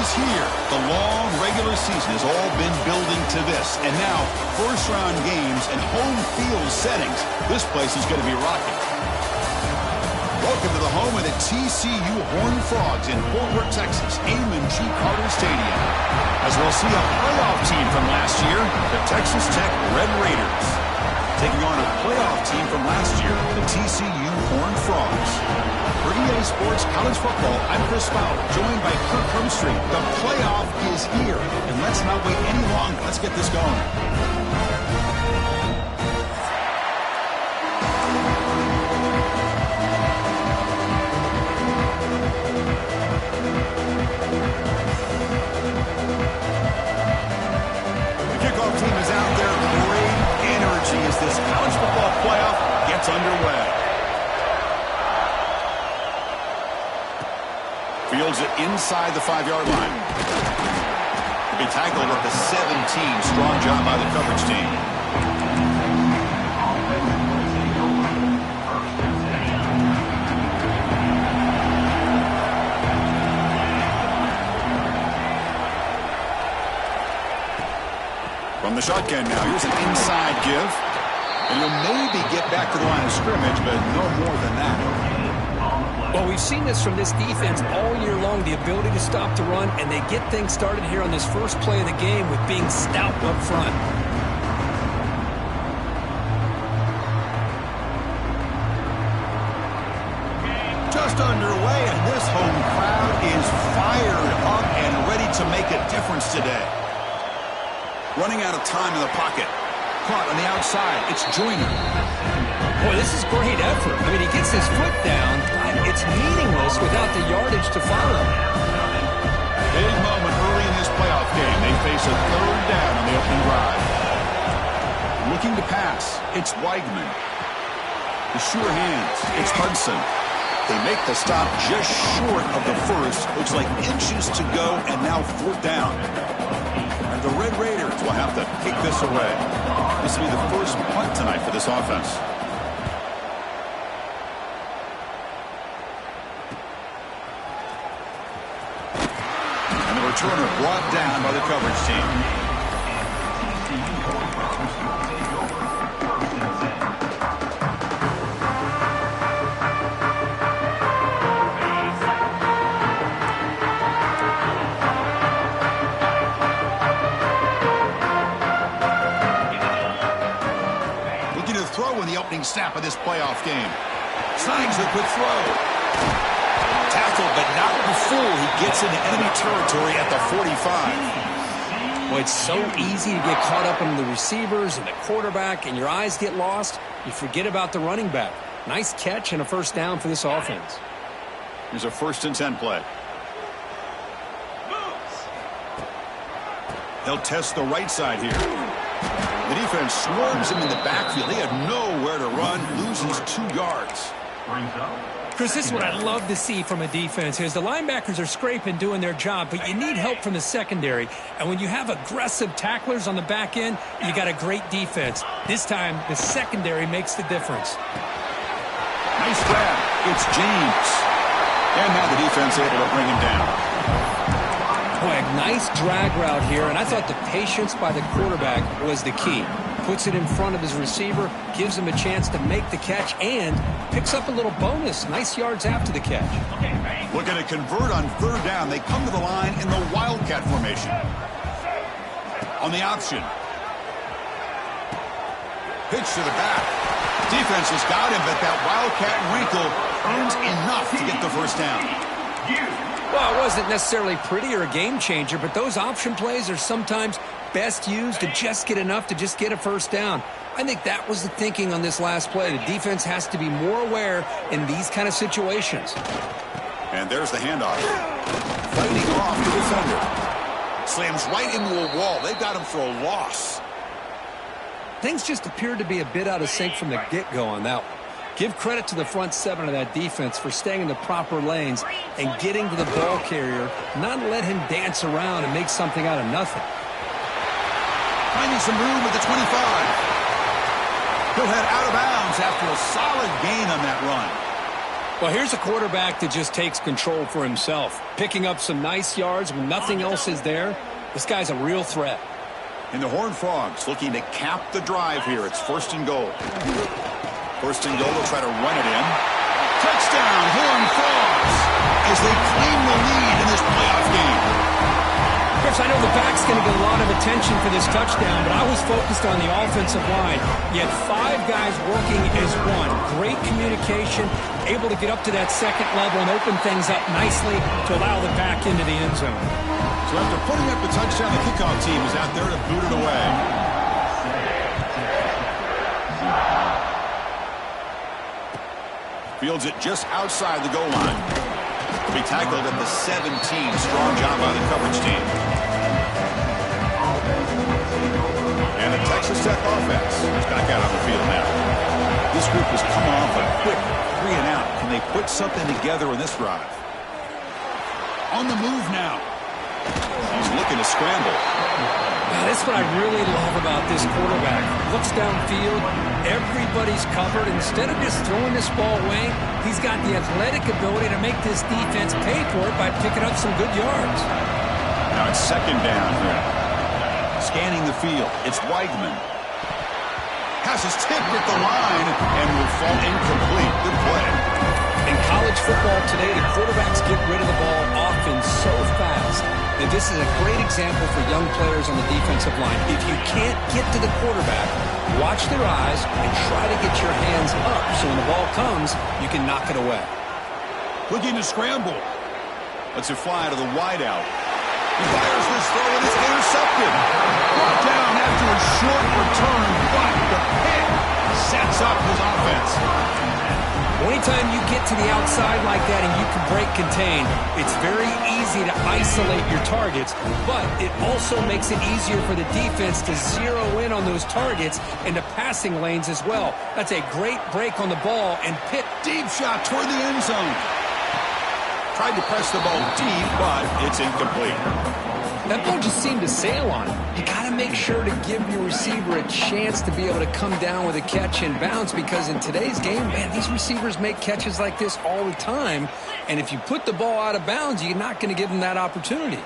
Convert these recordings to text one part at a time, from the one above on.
is here. The long regular season has all been building to this. And now, first-round games and home field settings. This place is going to be rocking. Welcome to the home of the TCU Horned Frogs in Fort Worth, Texas, Amon G. Carter Stadium. As we'll see a playoff team from last year, the Texas Tech Red Raiders, taking on a playoff team from last year, the TCU Horned Frogs. For EA Sports College Football, I'm Chris Fowler, joined by Kirk Hermstreet. The playoff is here, and let's not wait any longer. Let's get this going. Team is out there. Great energy as this college football playoff gets underway. Fields it inside the 5-yard line. Be tackled at the 17. Strong job by the coverage team. From the shotgun now, here's an inside give. And he'll maybe get back to the line of scrimmage, but no more than that. Well, we've seen this from this defense all year long, the ability to stop the run, and they get things started here on this first play of the game with being stout up front. Just underway, and this home crowd is fired up and ready to make a difference today. Running out of time in the pocket. Caught on the outside. It's Joyner. Boy, this is great effort. I mean, he gets his foot down, but it's meaningless without the yardage to follow. Big moment early in this playoff game. They face a third down on the opening drive. Looking to pass. It's Weigman. The sure hands. It's Hudson. They make the stop just short of the first. Looks like inches to go, and now fourth down. And the Red Raiders will have to kick this away. This will be the first punt tonight for this offense. And the returner brought down by the coverage team. Throw in the opening snap of this playoff game. Signs a quick throw. Tackled, but not before he gets into enemy territory at the 45. Well, it's so easy to get caught up in the receivers and the quarterback, and your eyes get lost. You forget about the running back. Nice catch and a first down for this offense. Here's a 1st and 10 play. They'll test the right side here. The defense swarms him in the backfield. They have nowhere to run, loses 2 yards. Chris, this is what I love to see from a defense is the linebackers are scraping, doing their job, but you need help from the secondary. And when you have aggressive tacklers on the back end, you got a great defense. This time, the secondary makes the difference. Nice grab. It's James. And now the defense able to bring him down. Boy, a nice drag route here, and I thought the patience by the quarterback was the key. Puts it in front of his receiver, gives him a chance to make the catch, and picks up a little bonus. Nice yards after the catch. Looking to convert on 3rd down. They come to the line in the Wildcat formation. On the option. Pitch to the back. Defense has got him, but that Wildcat wrinkle earns enough to get the first down. Well, it wasn't necessarily pretty or a game changer, but those option plays are sometimes best used to just get enough to just get a first down. I think that was the thinking on this last play. The defense has to be more aware in these kind of situations. And there's the handoff. Fighting off the defender. Slams right into a wall. They've got him for a loss. Things just appeared to be a bit out of sync from the get-go on that one. Give credit to the front 7 of that defense for staying in the proper lanes and getting to the ball carrier, not let him dance around and make something out of nothing. Finding some room at the 25. He'll head out of bounds after a solid gain on that run. Well, here's a quarterback that just takes control for himself, picking up some nice yards when nothing else is there. This guy's a real threat. And the Horned Frogs looking to cap the drive here. It's 1st and goal. 1st and goal, they'll try to run it in. Touchdown, Horned Frogs, as they claim the lead in this playoff game. Chris, I know the back's going to get a lot of attention for this touchdown, but I was focused on the offensive line. You had 5 guys working as one. Great communication, able to get up to that second level and open things up nicely to allow the back into the end zone. So after putting up the touchdown, the kickoff team is out there to boot it away. Fields it just outside the goal line. Will be tackled at the 17. Strong job by the coverage team. And the Texas Tech offense is back out on the field now. This group has come off a quick 3 and out. Can they put something together in this drive? On the move now. He's looking to scramble. Now, that's what I really love about this quarterback. Looks downfield, everybody's covered. Instead of just throwing this ball away, he's got the athletic ability to make this defense pay for it by picking up some good yards. Now it's 2nd down here. Scanning the field, it's Weidman. Has his tip at the line and will fall incomplete. Good play. In college football today, the quarterbacks get rid of the ball often so fast that this is a great example for young players on the defensive line. If you can't get to the quarterback, watch their eyes and try to get your hands up so when the ball comes, you can knock it away. Looking to scramble. Lets it fly to the wideout. He fires this throw and it's intercepted. Brought down after a short return, but the pick sets up his offense. Anytime you get to the outside like that and you can break contain, it's very easy to isolate your targets, but it also makes it easier for the defense to zero in on those targets into passing lanes as well. That's a great break on the ball, and Pitt, Deep shot toward the end zone. Tried to press the ball deep, but it's incomplete. that ball just seemed to sail on him. You got to make sure to give your receiver a chance to be able to come down with a catch and bounce, because in today's game, man, these receivers make catches like this all the time. And if you put the ball out of bounds, you're not going to give them that opportunity.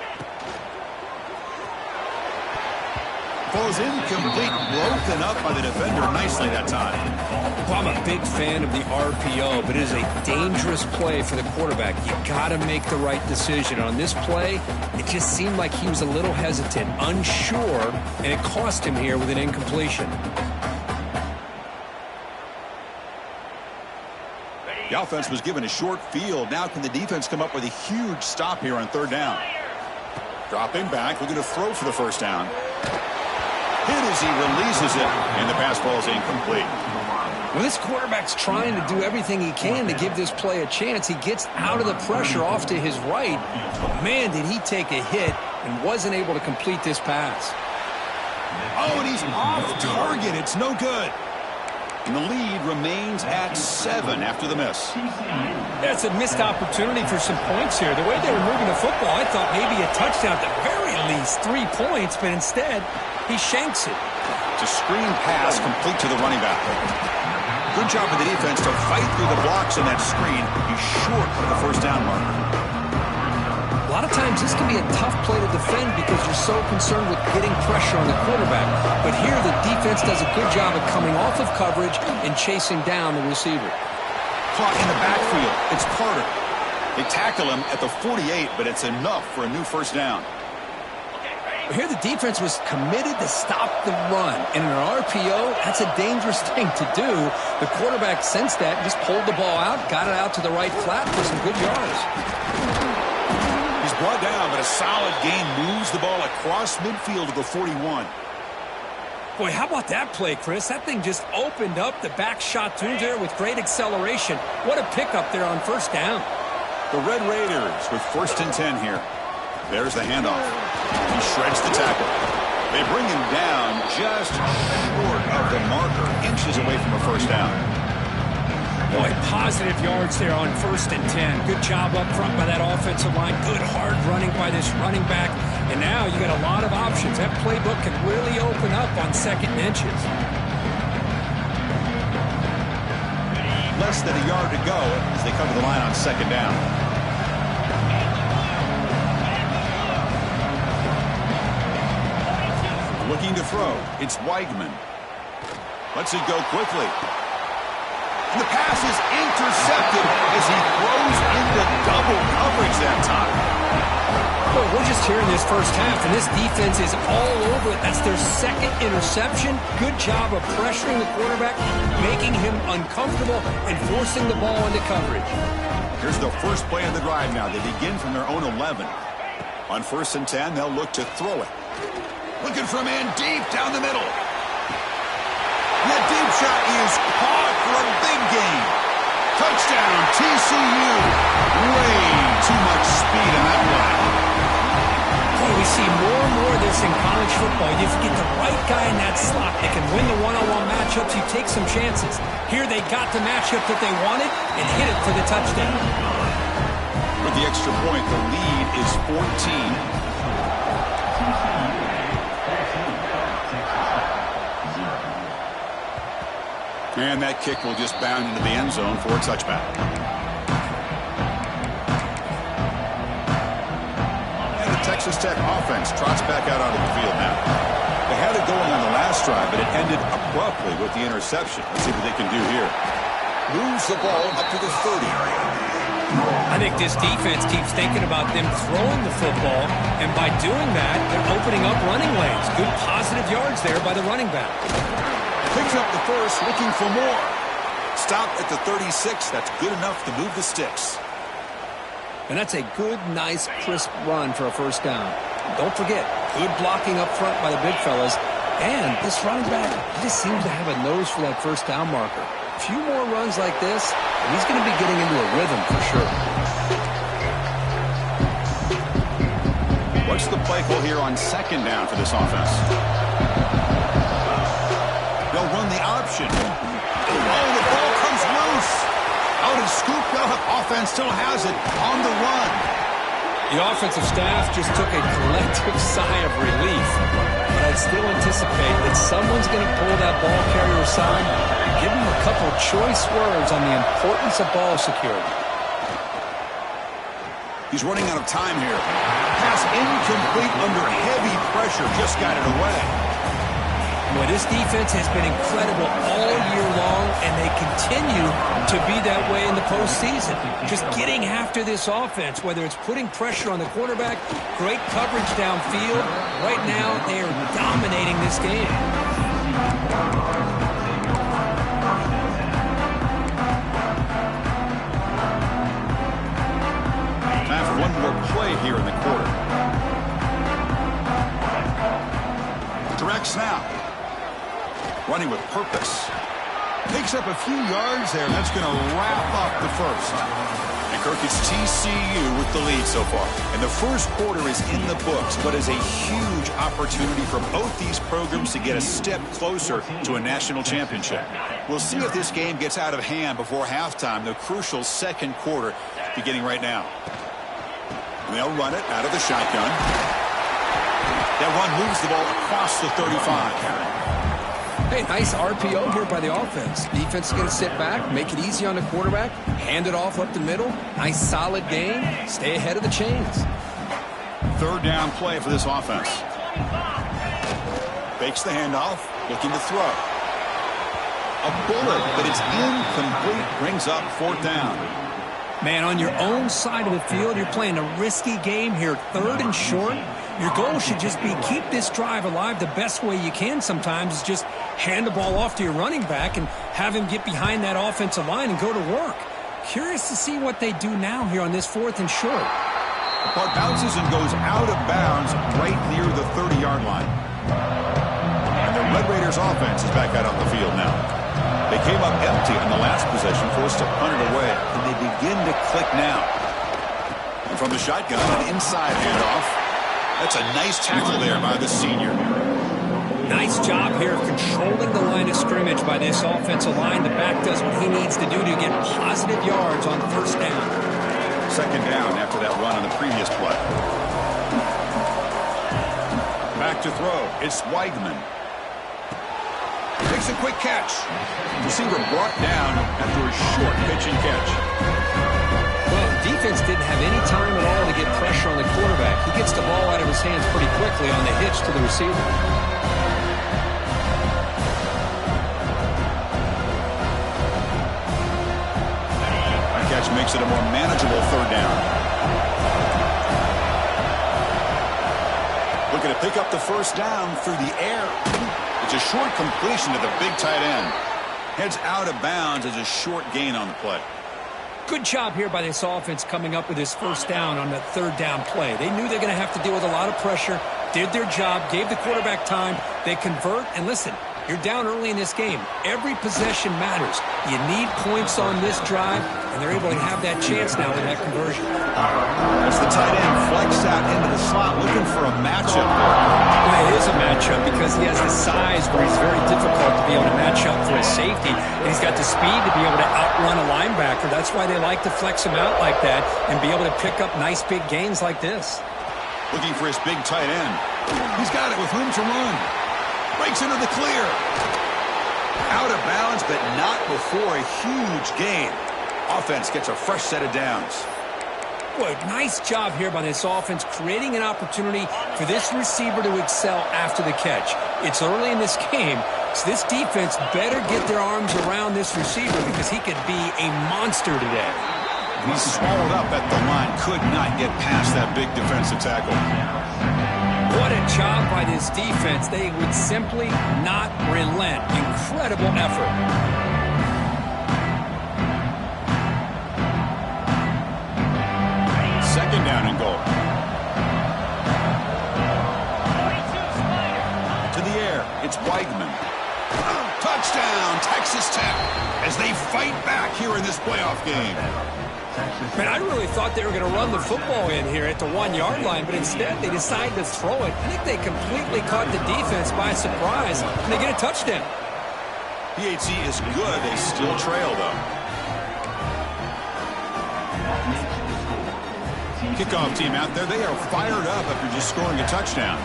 Ball's incomplete, broken up by the defender nicely that time. Well, I'm a big fan of the RPO, but it is a dangerous play for the quarterback. You got to make the right decision. On this play, it just seemed like he was a little hesitant, unsure, and it cost him here with an incompletion. The offense was given a short field. Now can the defense come up with a huge stop here on third down? Dropping back, looking to throw for the first down. Hit as he releases it, and the pass ball is incomplete. Well, this quarterback's trying to do everything he can to give this play a chance. He gets out of the pressure off to his right. But man, did he take a hit and wasn't able to complete this pass. Oh, and he's off target. It's no good. And the lead remains at 7 after the miss. That's a missed opportunity for some points here. The way they were moving the football, I thought maybe a touchdown, at the very least 3 points, but instead he shanks it. It's a screen pass complete to the running back. Good job of the defense to fight through the blocks on that screen. He's short of the first down marker. A lot of times this can be a tough play to defend because you're so concerned with getting pressure on the quarterback. But here the defense does a good job of coming off of coverage and chasing down the receiver. Caught in the backfield. It's Carter. They tackle him at the 48, but it's enough for a new first down. Here the defense was committed to stop the run. And in an RPO, that's a dangerous thing to do. The quarterback sensed that, just pulled the ball out, got it out to the right flat for some good yards. He's brought down, but a solid gain moves the ball across midfield to the 41. Boy, how about that play, Chris? That thing just opened up. The back shot through there with great acceleration. What a pickup there on first down. The Red Raiders with 1st and 10 here. There's the handoff. He shreds the tackle. They bring him down just short of the marker, inches away from a first down. Boy, positive yards there on 1st and 10. Good job up front by that offensive line. Good hard running by this running back. And now you got a lot of options. That playbook can really open up on 2nd and inches. less than a yard to go as they come to the line on second down. Looking to throw. It's Weigman. Lets it go quickly. And the pass is intercepted as he throws into double coverage that time. Well, we're just here in this first half, and this defense is all over it. That's their second interception. Good job of pressuring the quarterback, making him uncomfortable, and forcing the ball into coverage. Here's the first play of the drive now. They begin from their own 11. On 1st and 10, they'll look to throw it. Looking for a man deep down the middle. The deep shot is caught for a big gain. Touchdown, TCU. Way too much speed on that one. Boy, we see more and more of this in college football. You get the right guy in that slot. They can win the one-on-one matchups. You take some chances. Here they got the matchup that they wanted and hit it for the touchdown. With the extra point, the lead is 14. And that kick will just bound into the end zone for a touchback. And the Texas Tech offense trots back out onto the field now. They had it going on the last drive, but it ended abruptly with the interception. Let's see what they can do here. Moves the ball up to the 30. I think this defense keeps thinking about them throwing the football, and by doing that, they're opening up running lanes. Good positive yards there by the running back. Picks up the first, looking for more. Stopped at the 36. That's good enough to move the sticks. And that's a good, nice, crisp run for a first down. Don't forget, good blocking up front by the big fellas. And this running back, he just seems to have a nose for that first down marker. A few more runs like this, and he's going to be getting into a rhythm for sure. What's the play call here on second down for this offense? They'll run the option. Oh, the ball comes loose. Out and scooped up. Offense still has it on the run. The offensive staff just took a collective sigh of relief. But I'd still anticipate that someone's going to pull that ball carrier aside and give him a couple choice words on the importance of ball security. He's running out of time here. Pass incomplete under heavy pressure. Just got it away. Boy, this defense has been incredible all year long, and they continue to be that way in the postseason. Just getting after this offense, whether it's putting pressure on the quarterback, great coverage downfield. Right now, they are dominating this game. Time for one more play here in the quarter. Direct snap. Running with purpose. Takes up a few yards there, and that's going to wrap up the first. And Kirk, it's TCU with the lead so far. And the first quarter is in the books, but is a huge opportunity for both these programs to get a step closer to a national championship. We'll see if this game gets out of hand before halftime, the crucial second quarter beginning right now. And they'll run it out of the shotgun. That run moves the ball across the 35. Hey, nice RPO here by the offense. Defense is going to sit back, make it easy on the quarterback, hand it off up the middle. Nice solid game. Stay ahead of the chains. Third down play for this offense. Fakes the handoff, looking to throw. A bullet, but it's incomplete. Brings up fourth down. Man, on your own side of the field, you're playing a risky game here. Third and short. Your goal should just be keep this drive alive the best way you can sometimes is just hand the ball off to your running back and have him get behind that offensive line and go to work. Curious to see what they do now here on this fourth and short. The ball bounces and goes out of bounds right near the 30-yard line. And the Red Raiders offense is back out on the field now. They came up empty on the last possession, forced to punt it away, and they begin to click now. And from the shotgun, an inside handoff. That's a nice tackle there by the senior. Nice job here of controlling the line of scrimmage by this offensive line. The back does what he needs to do to get positive yards on first down. Second down after that run on the previous play. Back to throw. It's Weigman. Here's a quick catch. Receiver brought down after a short pitch and catch. Well, defense didn't have any time at all to get pressure on the quarterback. He gets the ball out of his hands pretty quickly on the hitch to the receiver. That catch makes it a more manageable third down. Looking to pick up the first down through the air. It's a short completion to the big tight end. Heads out of bounds as a short gain on the play. Good job here by this offense coming up with his first down on that third down play. They knew they're going to have to deal with a lot of pressure, did their job, gave the quarterback time. They convert, and listen, you're down early in this game. Every possession matters. You need points on this drive, and they're able to have that chance now with that conversion. As the tight end flex out into the slot, looking for a matchup there. Well, it is a matchup because he has the size where he's very difficult to be able to match up for a safety. And he's got the speed to be able to outrun a linebacker. That's why they like to flex him out like that and be able to pick up nice big gains like this. Looking for his big tight end. He's got it with room to run. Breaks into the clear. Out of bounds, but not before a huge gain. Offense gets a fresh set of downs. Boy, nice job here by this offense, creating an opportunity for this receiver to excel after the catch. It's early in this game, so this defense better get their arms around this receiver because he could be a monster today. He's swallowed up at the line, could not get past that big defensive tackle. What a job by this defense. They would simply not relent. Incredible effort. Second down and goal. To the air, it's Weidman. Touchdown, Texas Tech, as they fight back here in this playoff game. Man, I really thought they were going to run the football in here at the 1-yard line, but instead they decided to throw it. I think they completely caught the defense by surprise, and they get a touchdown. PHC is good. They still trail, though. Kickoff team out there, they are fired up after just scoring a touchdown.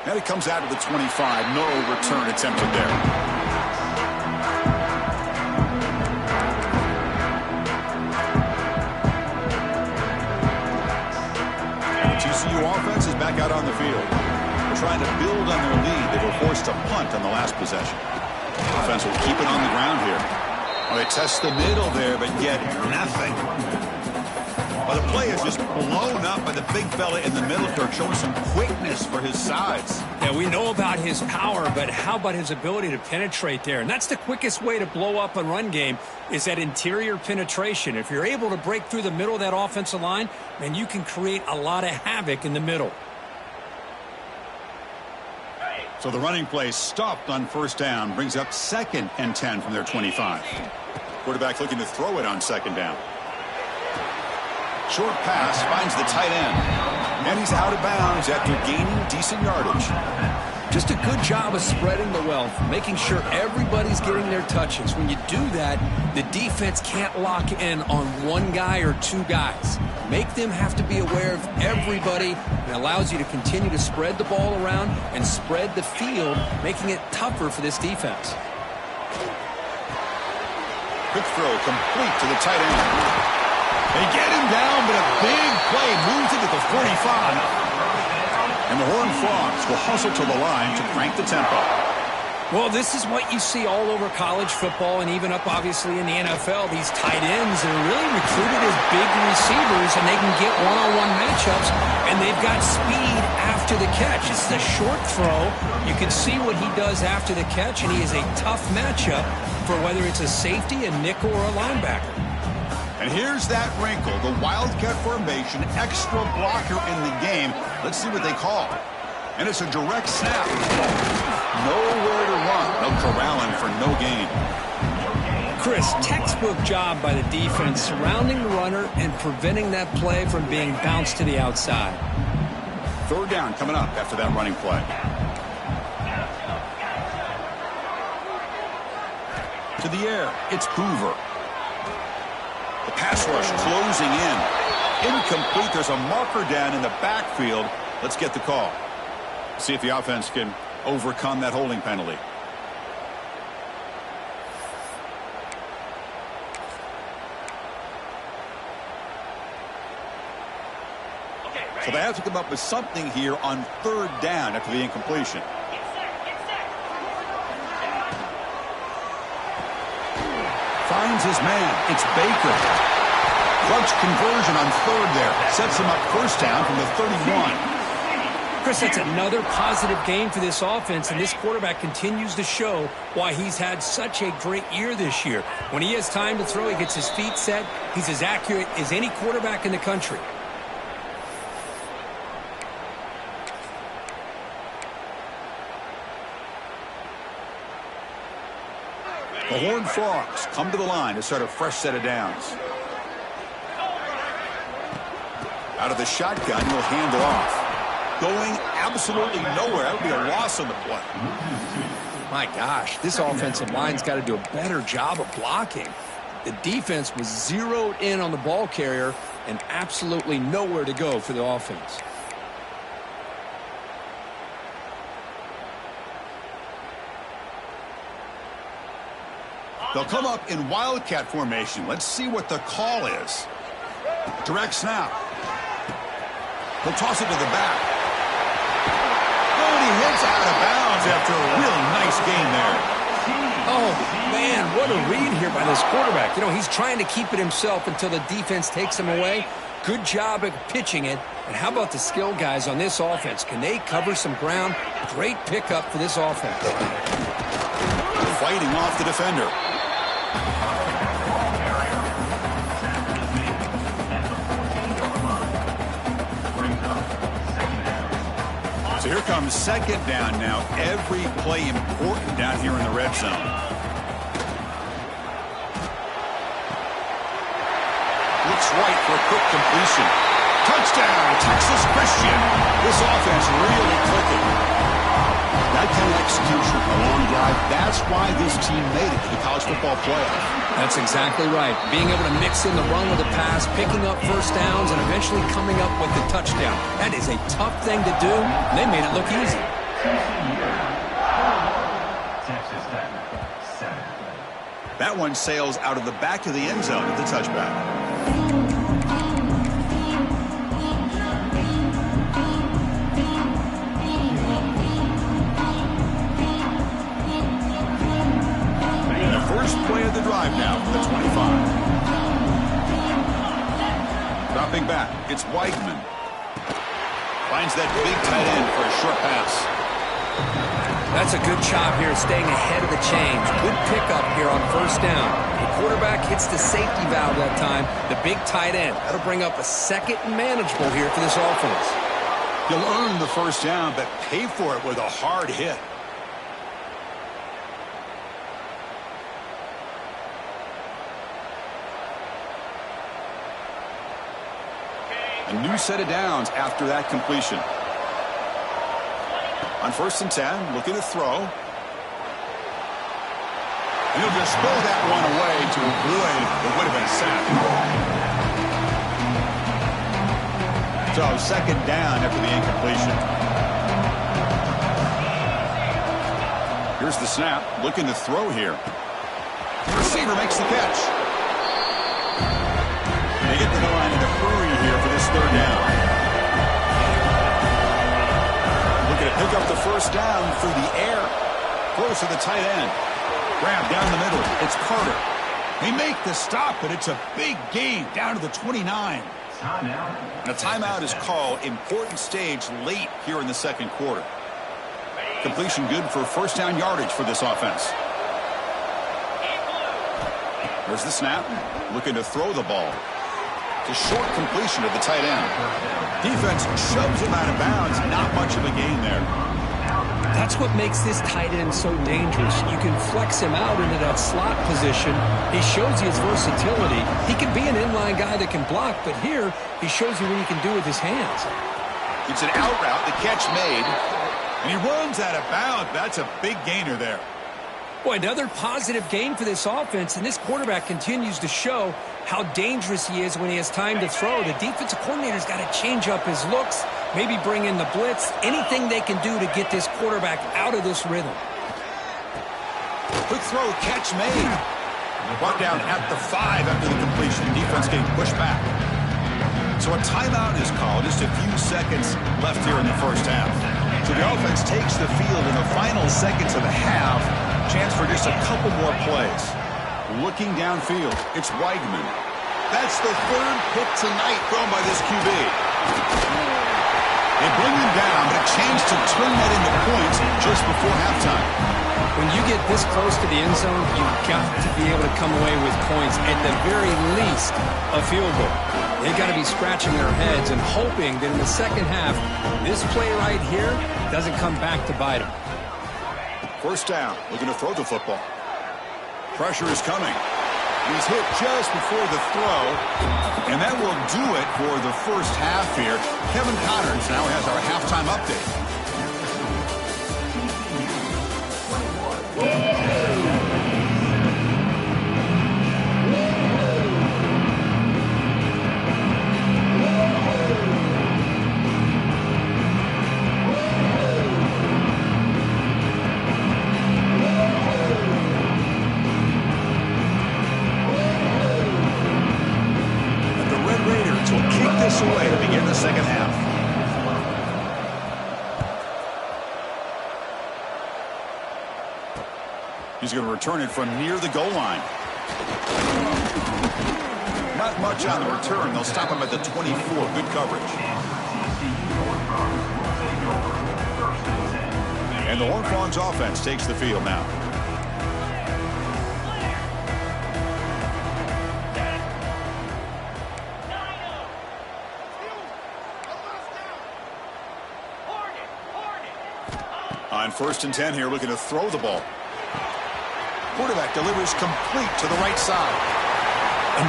And it comes out to the 25. No return attempted there. The TCU offense is back out on the field. They're trying to build on their lead. They were forced to punt on the last possession. Defense will keep it on the ground here. Well, they test the middle there, but yet nothing. Well, the play is just blown up by the big fella in the middle, Kirk, showing some quickness for his size. Yeah, we know about his power, but how about his ability to penetrate there? And that's the quickest way to blow up a run game is that interior penetration. If you're able to break through the middle of that offensive line, then you can create a lot of havoc in the middle. So the running play stopped on first down, brings up 2nd and 10 from their 25. Quarterback looking to throw it on 2nd down. Short pass finds the tight end. And he's out of bounds after gaining decent yardage. Just a good job of spreading the wealth, making sure everybody's getting their touches. When you do that, the defense can't lock in on one guy or two guys. Make them have to be aware of everybody. It allows you to continue to spread the ball around and spread the field, making it tougher for this defense. Quick throw complete to the tight end. They get him down, but a big play moves it to the 45. And the Horned Frogs will hustle to the line to crank the tempo. Well, this is what you see all over college football and even up, obviously, in the NFL. These tight ends are really recruited as big receivers, and they can get one-on-one matchups, and they've got speed after the catch. This is a short throw. You can see what he does after the catch, and he is a tough matchup for whether it's a safety, a nickel, or a linebacker. And here's that wrinkle, the Wildcat formation, extra blocker in the game. Let's see what they call. And it's a direct snap. Nowhere to run. No corralling for no gain. Chris, textbook job by the defense surrounding the runner and preventing that play from being bounced to the outside. Third down coming up after that running play. To the air, it's Hoover. The pass rush closing in. Incomplete. There's a marker down in the backfield. Let's get the call. See if the offense can overcome that holding penalty. So they have to come up with something here on third down after the incompletion. Finds his man. It's Baker. Clutch conversion on third there. Sets him up first down from the 31. Chris, that's another positive game for this offense, and this quarterback continues to show why he's had such a great year this year. When he has time to throw, he gets his feet set. He's as accurate as any quarterback in the country. The Horned Frogs come to the line to start a fresh set of downs. Out of the shotgun, he'll hand it off. Going absolutely nowhere. That would be a loss on the play. My gosh, this offensive line's got to do a better job of blocking. The defense was zeroed in on the ball carrier and absolutely nowhere to go for the offense. They'll come up in wildcat formation. Let's see what the call is. Direct snap. He'll toss it to the back. Oh, and he hits out of bounds after a really nice game there. Oh, man, what a read here by this quarterback. You know, he's trying to keep it himself until the defense takes him away. Good job at pitching it. And how about the skill guys on this offense? Can they cover some ground? Great pickup for this offense. Fighting off the defender. So here comes second down now. Every play important down here in the red zone. Looks right for a quick completion. Touchdown, Texas Christian. This offense really clicking. That kind of execution, a long drive, that's why this team made it to the college football playoff. That's exactly right. Being able to mix in the run with the pass, picking up first downs, and eventually coming up with the touchdown. That is a tough thing to do, and they made it look easy. That one sails out of the back of the end zone at the touchback. First play of the drive now from the 25. Dropping back, it's Weigman. Finds that big tight end for a short pass. That's a good job here, staying ahead of the chains. Good pickup here on first down. The quarterback hits the safety valve that time, the big tight end. That'll bring up a second and manageable here for this offense. You'll earn the first down, but pay for it with a hard hit. A new set of downs after that completion. On 1st and 10, looking to throw. And he'll just throw that one away to avoid what would have been a sack. So second down after the incompletion. Here's the snap, looking to throw here. The receiver makes the catch. They get to the line in a hurry here for this third down. Looking to pick up the first down through the air. Close to the tight end. Grab down the middle. It's Carter. They make the stop, but it's a big gain down to the 29. And a timeout is called. Important stage late here in the second quarter. Completion good for first down yardage for this offense. There's the snap. Looking to throw the ball. It's a short completion to the tight end. Defense shoves him out of bounds. Not much of a gain there. That's what makes this tight end so dangerous. You can flex him out into that slot position. He shows you his versatility. He can be an inline guy that can block, but here he shows you what he can do with his hands. It's an out route, the catch made, and he runs out of bounds. That's a big gainer there. Boy, another positive game for this offense, and this quarterback continues to show how dangerous he is when he has time to throw. The defensive coordinator's got to change up his looks, maybe bring in the blitz, anything they can do to get this quarterback out of this rhythm. Quick throw, catch made. Brought down at the 5 after the completion. Defense getting pushed back. So a timeout is called. Just a few seconds left here in the first half. So the offense takes the field in the final seconds of the half. Chance for just a couple more plays. Looking downfield, it's Weigman. That's the third pick tonight thrown by this QB. They bring him down, but a chance to turn that into points just before halftime. When you get this close to the end zone, you've got to be able to come away with points, at the very least, a field goal. They've got to be scratching their heads and hoping that in the second half, this play right here doesn't come back to bite them. First down, looking to throw the football. Pressure is coming. He's hit just before the throw, and that will do it for the first half here. Kevin Connors now has our halftime update. Away to begin the second half. He's going to return it from near the goal line. Not much on the return. They'll stop him at the 24. Good coverage. And the Horned Frogs offense takes the field now. On 1st and 10 here, looking to throw the ball. Quarterback delivers complete to the right side.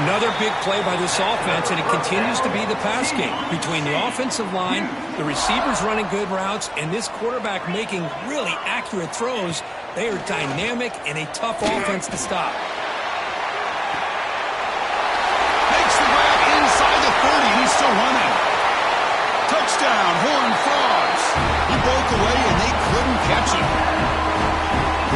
Another big play by this offense, and it continues to be the pass game between the offensive line, the receivers running good routes, and this quarterback making really accurate throws. They are dynamic and a tough offense to stop. Makes the grab inside the 30, and he's still running. Touchdown, Horned Frogs. He broke away, and they couldn't catch him.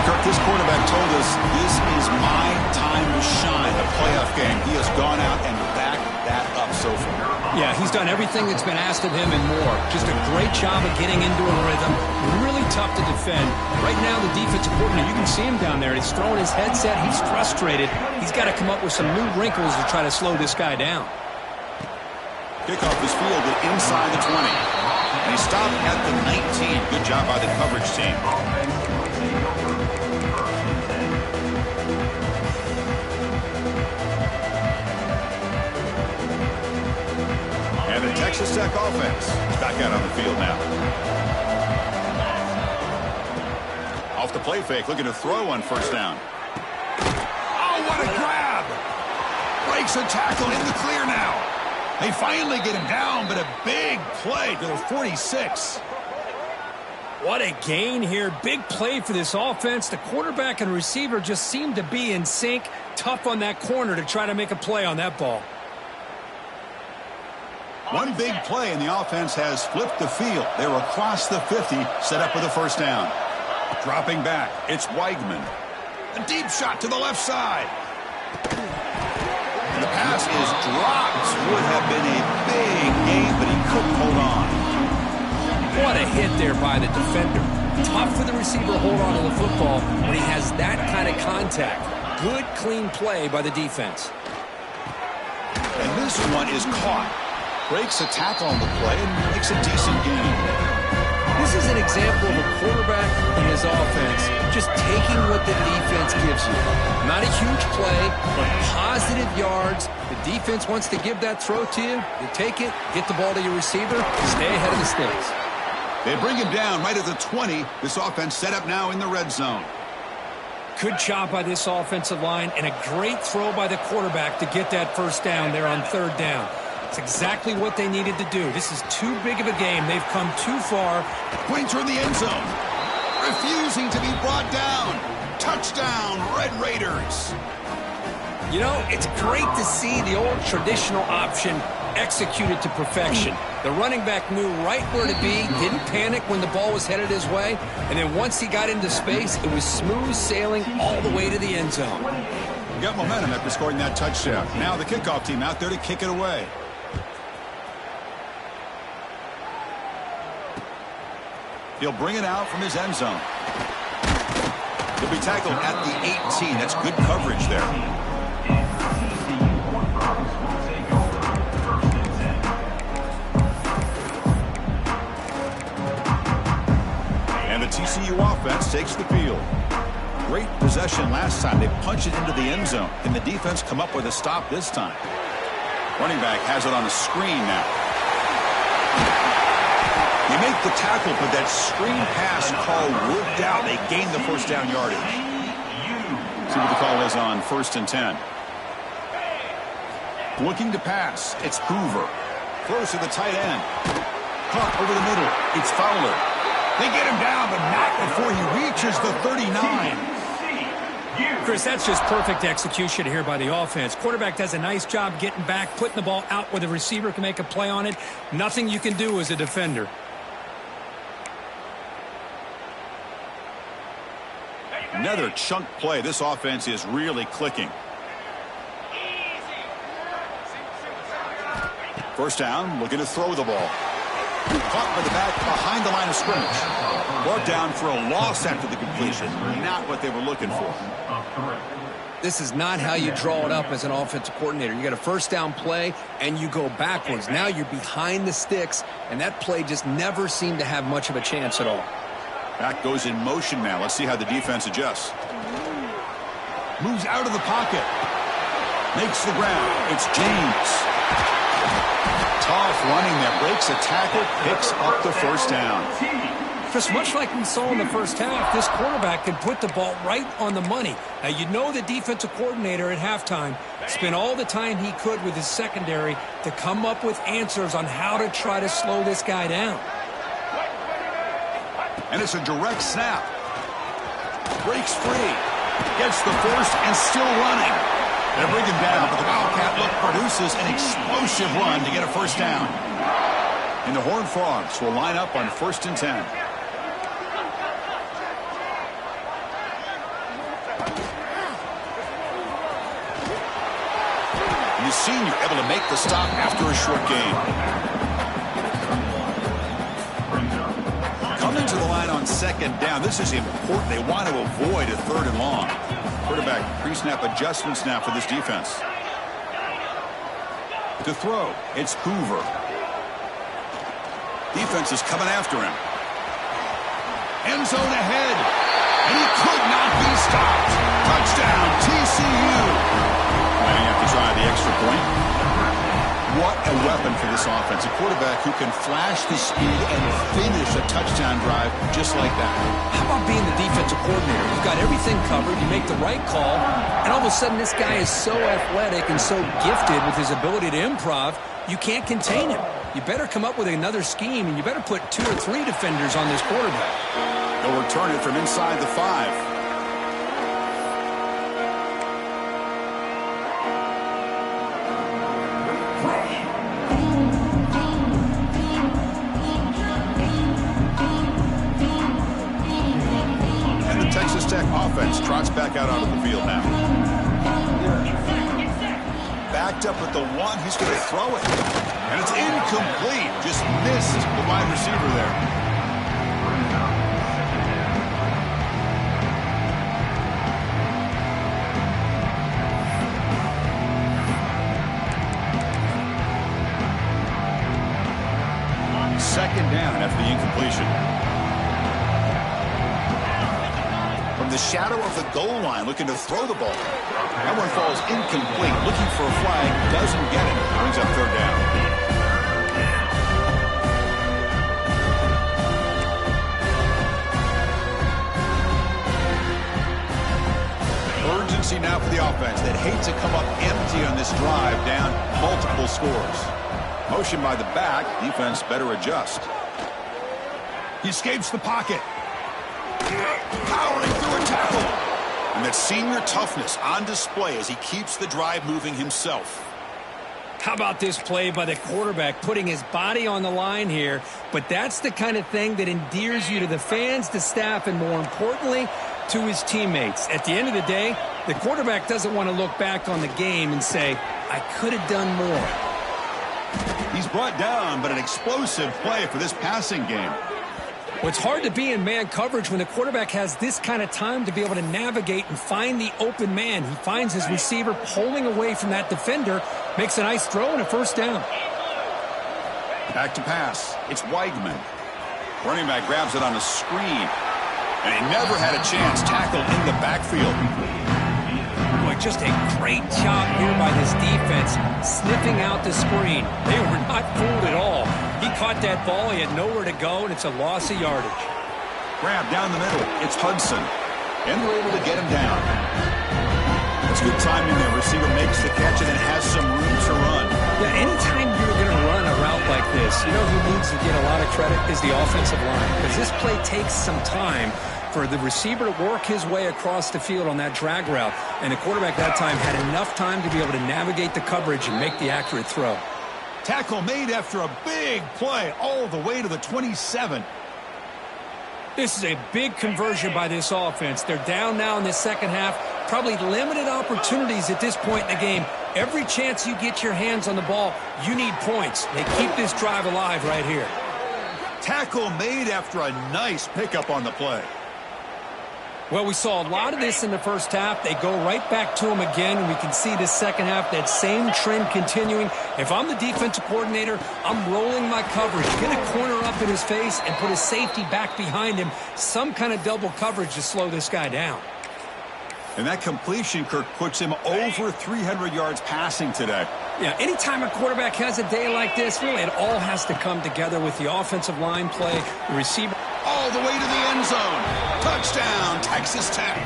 Kirk, this quarterback told us this is my time to shine, a playoff game. He has gone out and backed that up so far. Yeah, he's done everything that's been asked of him and more. Just a great job of getting into a rhythm. Really tough to defend. Right now, the defensive coordinator, you can see him down there. He's throwing his headset. He's frustrated. He's got to come up with some new wrinkles to try to slow this guy down. Kickoff is fielded inside the 20. And he stopped at the 19. Good job by the coverage team. And the Texas Tech offense is back out on the field now. Off the play fake, looking to throw on 1st down. Oh, what a grab! Breaks a tackle in the clear now. They finally get him down, but a big play to the 46. What a gain here. Big play for this offense. The quarterback and receiver just seem to be in sync. Tough on that corner to try to make a play on that ball. One big play, and the offense has flipped the field. They're across the 50, set up with a 1st down. Dropping back, it's Weigman. A deep shot to the left side. The pass is dropped. Would have been a big game, but he couldn't hold on. What a hit there by the defender. Tough for the receiver to hold on to the football when he has that kind of contact. Good, clean play by the defense. And this one is caught. Breaks a tackle on the play and makes a decent gain. This is an example of a quarterback and his offense just taking what the defense gives you. Not a huge play, but positive yards. The defense wants to give that throw to you. You take it, get the ball to your receiver, stay ahead of the sticks. They bring him down right at the 20. This offense set up now in the red zone. Good job by this offensive line and a great throw by the quarterback to get that 1st down there on 3rd down. It's exactly what they needed to do. This is too big of a game. They've come too far. Pointer in the end zone. Refusing to be brought down. Touchdown, Red Raiders. You know, it's great to see the old traditional option executed to perfection. The running back knew right where to be, didn't panic when the ball was headed his way, and then once he got into space, it was smooth sailing all the way to the end zone. Got momentum after scoring that touchdown. Now the kickoff team out there to kick it away. He'll bring it out from his end zone. He'll be tackled at the 18. That's good coverage there. And the TCU offense takes the field. Great possession last time. They punch it into the end zone. Can the defense come up with a stop this time? Running back has it on a screen now. You make the tackle, but that screen pass call worked out. They gained the first down yardage. See what the call is on 1st and 10. Looking to pass. It's Hoover. Throws to the tight end. Caught over the middle. It's Fowler. They get him down, but not before he reaches the 39. Chris, that's just perfect execution here by the offense. Quarterback does a nice job getting back, putting the ball out where the receiver can make a play on it. Nothing you can do as a defender. Another chunk play. This offense is really clicking. First down, looking to throw the ball. Caught by the back behind the line of scrimmage. Brought down for a loss after the completion. Not what they were looking for. This is not how you draw it up as an offensive coordinator. You got a first down play, and you go backwards. Now you're behind the sticks, and that play just never seemed to have much of a chance at all. Back goes in motion now. Let's see how the defense adjusts. Moves out of the pocket. Makes the ground. It's James. Tough running there. Breaks a tackle. Picks up the first down. Chris, much like we saw in the first half, this quarterback can put the ball right on the money. Now, you know the defensive coordinator at halftime spent all the time he could with his secondary to come up with answers on how to try to slow this guy down. And it's a direct snap. Breaks free. Gets the first and still running. They bring him down, but the Wildcat look produces an explosive run to get a first down. And the Horned Frogs will line up on 1st and 10. And the senior able to make the stop after a short gain. Coming to the line on 2nd down. This is important. They want to avoid a 3rd and long. Quarterback pre-snap adjustments now for this defense. To throw, it's Hoover. Defense is coming after him. End zone ahead. And he could not be stopped. Touchdown, TCU. Might have to try the extra point. What a weapon for this offense. A quarterback who can flash the speed and finish a touchdown drive just like that. How about being the defensive coordinator? You've got everything covered. You make the right call. And all of a sudden, this guy is so athletic and so gifted with his ability to improv, you can't contain him. You better come up with another scheme, and you better put 2 or 3 defenders on this quarterback. They'll return it from inside the 5. Offense trots back out onto the field now. Backed up at the 1. He's going to throw it. And it's incomplete. Just missed the wide receiver there. Second down after the incompletion. The shadow of the goal line, looking to throw the ball. That one falls incomplete. Looking for a flag, doesn't get it. Brings up 3rd down. Urgency now for the offense. They'd hate to come up empty on this drive, down multiple scores. Motion by the back. Defense better adjust. He escapes the pocket. Powering through a tackle. And that senior toughness on display as he keeps the drive moving himself. How about this play by the quarterback, putting his body on the line here? But that's the kind of thing that endears you to the fans, the staff, and more importantly, to his teammates. At the end of the day, the quarterback doesn't want to look back on the game and say, I could have done more. He's brought down, but an explosive play for this passing game. Well, it's hard to be in man coverage when the quarterback has this kind of time to be able to navigate and find the open man. He finds his receiver pulling away from that defender, makes a nice throw and a first down. Back to pass. It's Weidman. Running back grabs it on the screen. And he never had a chance. Tackle in the backfield. Boy, just a great job here by this defense, sniffing out the screen. They were not fooled at all. He caught that ball. He had nowhere to go, and it's a loss of yardage. Grab down the middle. It's Hudson. And we're able to get him down. That's good timing there. Receiver makes the catch and then has some room to run. Yeah, anytime you're going to run a route like this, you know who needs to get a lot of credit is the offensive line. Because this play takes some time for the receiver to work his way across the field on that drag route. And the quarterback that time had enough time to be able to navigate the coverage and make the accurate throw. Tackle made after a big play all the way to the 27. This is a big conversion by this offense. They're down now in the second half. Probably limited opportunities at this point in the game. Every chance you get your hands on the ball, you need points. They keep this drive alive right here. Tackle made after a nice pickup on the play. Well, we saw a lot of this in the first half. They go right back to him again, and we can see this second half, that same trend continuing. If I'm the defensive coordinator, I'm rolling my coverage. Get a corner up in his face and put a safety back behind him. Some kind of double coverage to slow this guy down. And that completion, Kirk, puts him over 300 yards passing today. Yeah, anytime a quarterback has a day like this, really, it all has to come together with the offensive line play, the receiver. All the way to the end zone. Touchdown, Texas Tech.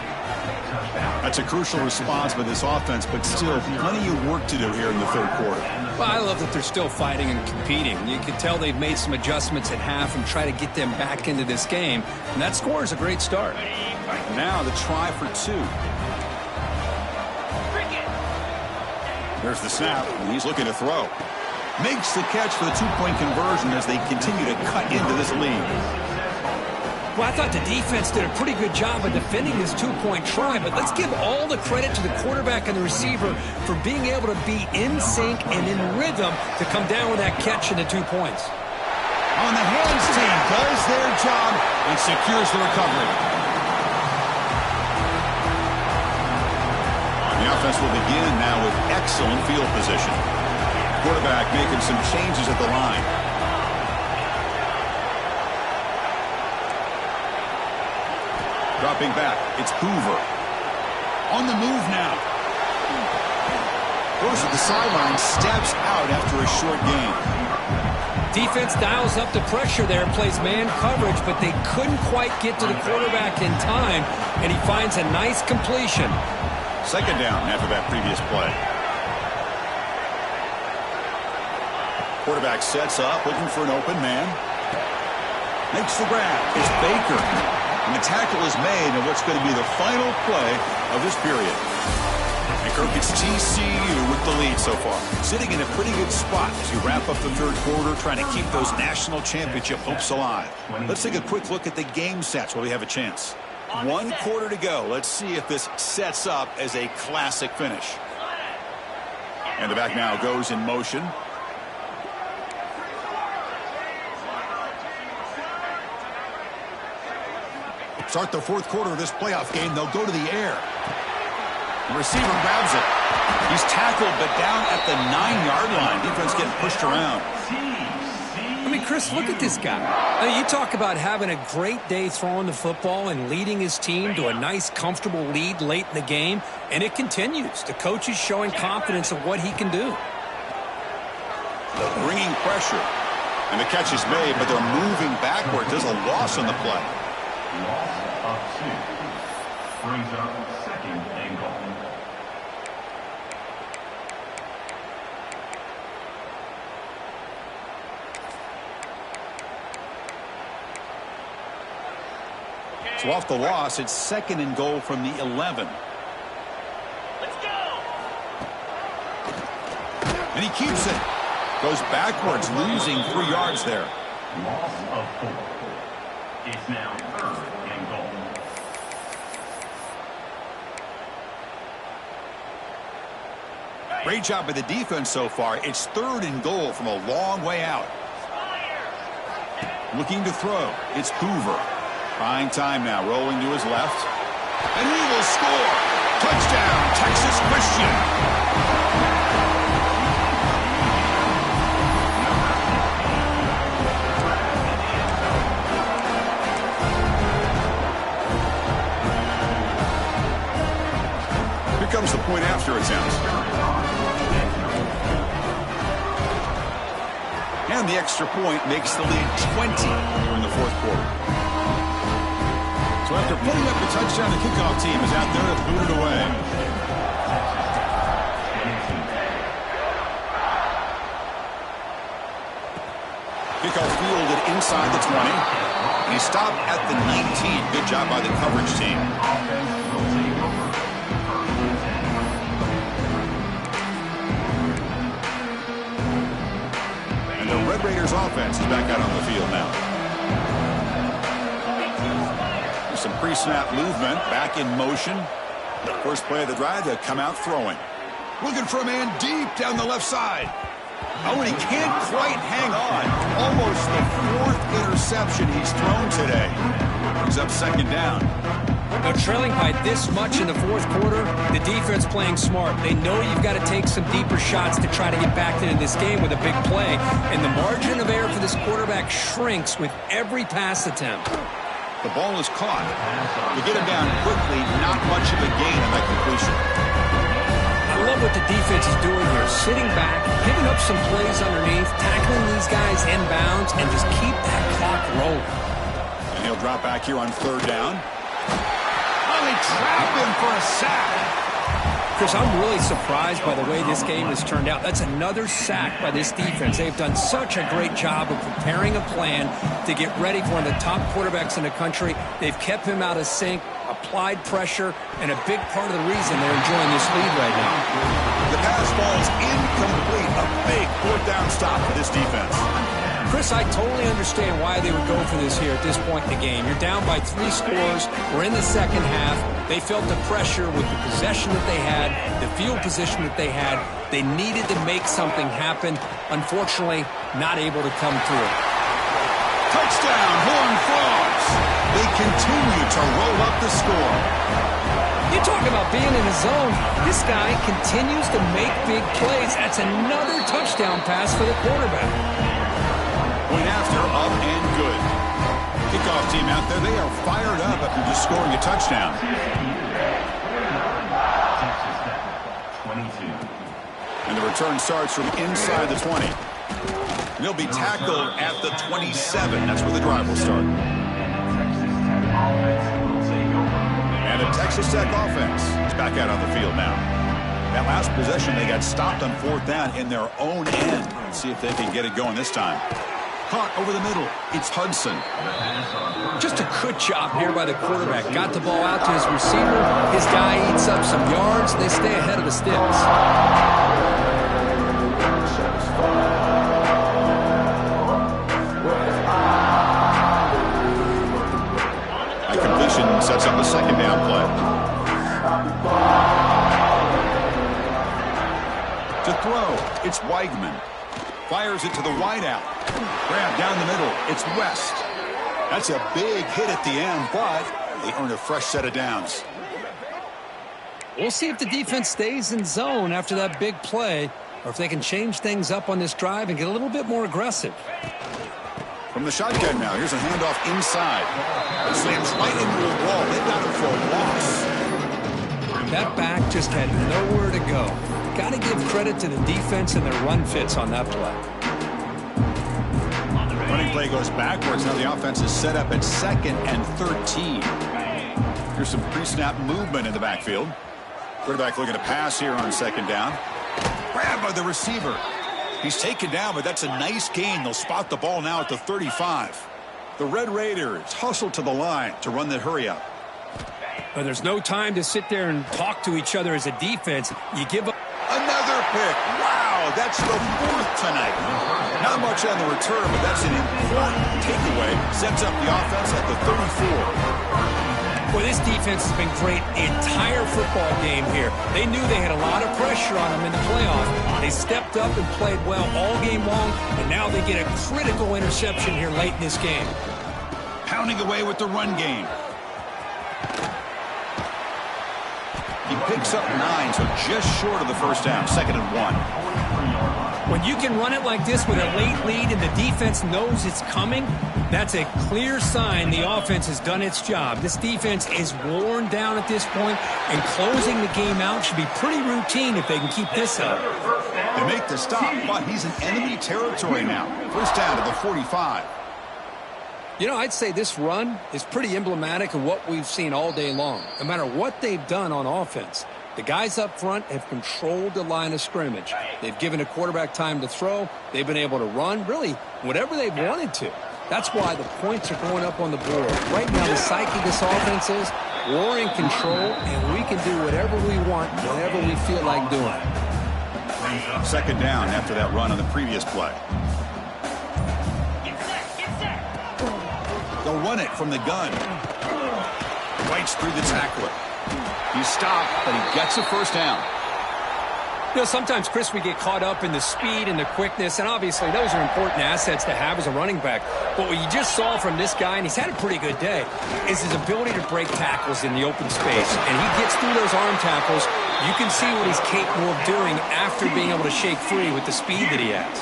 That's a crucial response by this offense, but still plenty of work to do here in the third quarter. Well, I love that they're still fighting and competing. You can tell they've made some adjustments at half and try to get them back into this game. And that score is a great start. Now the try for two. There's the snap, and he's looking to throw. Makes the catch for the two-point conversion as they continue to cut into this lead. Well, I thought the defense did a pretty good job of defending this two-point try, but let's give all the credit to the quarterback and the receiver for being able to be in sync and in rhythm to come down with that catch and the 2 points. On the hands team does their job and secures the recovery. The offense will begin now with excellent field position. Quarterback making some changes at the line. Dropping back, it's Hoover. On the move now. Goes to the sideline, steps out after a short gain. Defense dials up the pressure there, plays man coverage, but they couldn't quite get to the quarterback in time, and he finds a nice completion. Second down after that previous play. Quarterback sets up, looking for an open man. Makes the grab. It's Baker. And the tackle is made in what's going to be the final play of this period. And Kirk, it's TCU with the lead so far. Sitting in a pretty good spot as you wrap up the third quarter, trying to keep those national championship hopes alive. Let's take a quick look at the game sets while we have a chance. 1 quarter to go. Let's see if this sets up as a classic finish. And the back now goes in motion. Start the fourth quarter of this playoff game. They'll go to the air. The receiver grabs it. He's tackled, but down at the 9-yard line. Defense getting pushed around. I mean, Chris, look at this guy. I mean, you talk about having a great day throwing the football and leading his team to a nice, comfortable lead late in the game, and it continues. The coach is showing confidence of what he can do. Bringing pressure. And the catch is made, but they're moving backwards. There's a loss on the play. Loss of 2. Brings up second and goal. So off the loss, it's second and goal from the 11. Let's go. And he keeps it. Goes backwards, losing 3 yards there. Loss of 4. It's now 3rd and goal. Great job by the defense so far. It's 3rd and goal from a long way out. Looking to throw. It's Hoover. Buying time now, rolling to his left. And he will score. Touchdown, Texas Christian. Here comes the point after attempt. And the extra point makes the lead 20 in the 4th quarter. So after putting up the touchdown, the kickoff team is out there to boot it away. Kickoff fielded inside the 20. And he stopped at the 19. Good job by the coverage team. And the Red Raiders offense is back out on the field now. Some pre-snap movement, back in motion. First play of the drive, they come out throwing. Looking for a man deep down the left side. Oh, and he can't quite hang on. Almost the 4th interception he's thrown today. He's up 2nd down. Now, trailing by this much in the 4th quarter, the defense playing smart. They know you've got to take some deeper shots to try to get back into this game with a big play. And the margin of error for this quarterback shrinks with every pass attempt. The ball is caught. To get him down quickly, not much of a gain on that completion. I love what the defense is doing here. Sitting back, giving up some plays underneath, tackling these guys inbounds, and just keep that clock rolling. And he'll drop back here on 3rd down. Oh, they trap him for a sack. Chris, I'm really surprised by the way this game has turned out. That's another sack by this defense. They've done such a great job of preparing a plan to get ready for one of the top quarterbacks in the country. They've kept him out of sync, applied pressure, and a big part of the reason they're enjoying this lead right now. The pass falls incomplete. A big 4th down stop for this defense. Chris, I totally understand why they would go for this here at this point in the game. You're down by 3 scores. We're in the 2nd half. They felt the pressure with the possession that they had, the field position that they had. They needed to make something happen. Unfortunately, not able to come through. Touchdown, Horned Frogs. They continue to roll up the score. You talk about being in the zone. This guy continues to make big plays. That's another touchdown pass for the quarterback. Point after, up and good. Kickoff team out there, they are fired up after just scoring a touchdown. And the return starts from inside the 20. And he'll be tackled at the 27. That's where the drive will start. And the Texas Tech offense is back out on the field now. That last possession, they got stopped on 4th down in their own end. Let's see if they can get it going this time. Caught over the middle. It's Hudson. Just a good job here by the quarterback. Got the ball out to his receiver. His guy eats up some yards. And they stay ahead of the sticks. That completion sets up a 2nd down play. To throw, it's Weigman. Fires it to the wideout. Grab down the middle. It's West. That's a big hit at the end, but they earn a fresh set of downs. We'll see if the defense stays in zone after that big play, or if they can change things up on this drive and get a little bit more aggressive. From the shotgun now, here's a handoff inside. It slams right into the wall. They got him for a loss. That back just had nowhere to go. Got to give credit to the defense and their run fits on that play. Running play goes backwards. Now the offense is set up at 2nd and 13. Here's some pre-snap movement in the backfield. Quarterback looking to pass here on 2nd down. Grabbed by the receiver. He's taken down, but that's a nice gain. They'll spot the ball now at the 35. The Red Raiders hustle to the line to run the hurry up. But there's no time to sit there and talk to each other as a defense. You give up. Another pick. Wow. Wow, that's the 4th tonight. Not much on the return, but that's an important takeaway. Sets up the offense at the 34. Well, this defense has been great the entire football game here. They knew they had a lot of pressure on them in the playoff. They stepped up and played well all game long, and now they get a critical interception here late in this game. Pounding away with the run game. He picks up 9, so just short of the first down, 2nd and 1. When you can run it like this with a late lead and the defense knows it's coming, that's a clear sign the offense has done its job. This defense is worn down at this point, and closing the game out should be pretty routine if they can keep this up. They make the stop, but he's in enemy territory now. First down to the 45. You know, I'd say this run is pretty emblematic of what we've seen all day long. No matter what they've done on offense, the guys up front have controlled the line of scrimmage. They've given a quarterback time to throw. They've been able to run, really, whatever they've wanted to. That's why the points are going up on the board. Right now, the psyche of this offense is we're in control, and we can do whatever we want, whenever we feel like doing. 2nd down after that run on the previous play. They'll run it from the gun. Bites through the tackler. He's stopped, but he gets a first down. You know, sometimes, Chris, we get caught up in the speed and the quickness, and obviously those are important assets to have as a running back. But what you just saw from this guy, and he's had a pretty good day, is his ability to break tackles in the open space. And he gets through those arm tackles. You can see what he's capable of doing after being able to shake free with the speed that he has.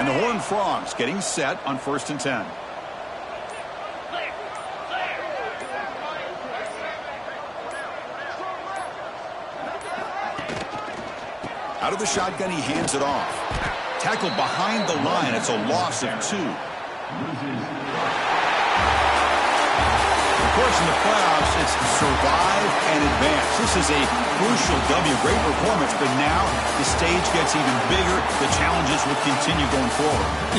And the Horned Frogs getting set on 1st and 10. Out of the shotgun, he hands it off. Tackled behind the line. It's a loss of 2. Of course, in the playoffs, it's survive and advance. This is a crucial W. Great performance, but now the stage gets even bigger. The challenges will continue going forward.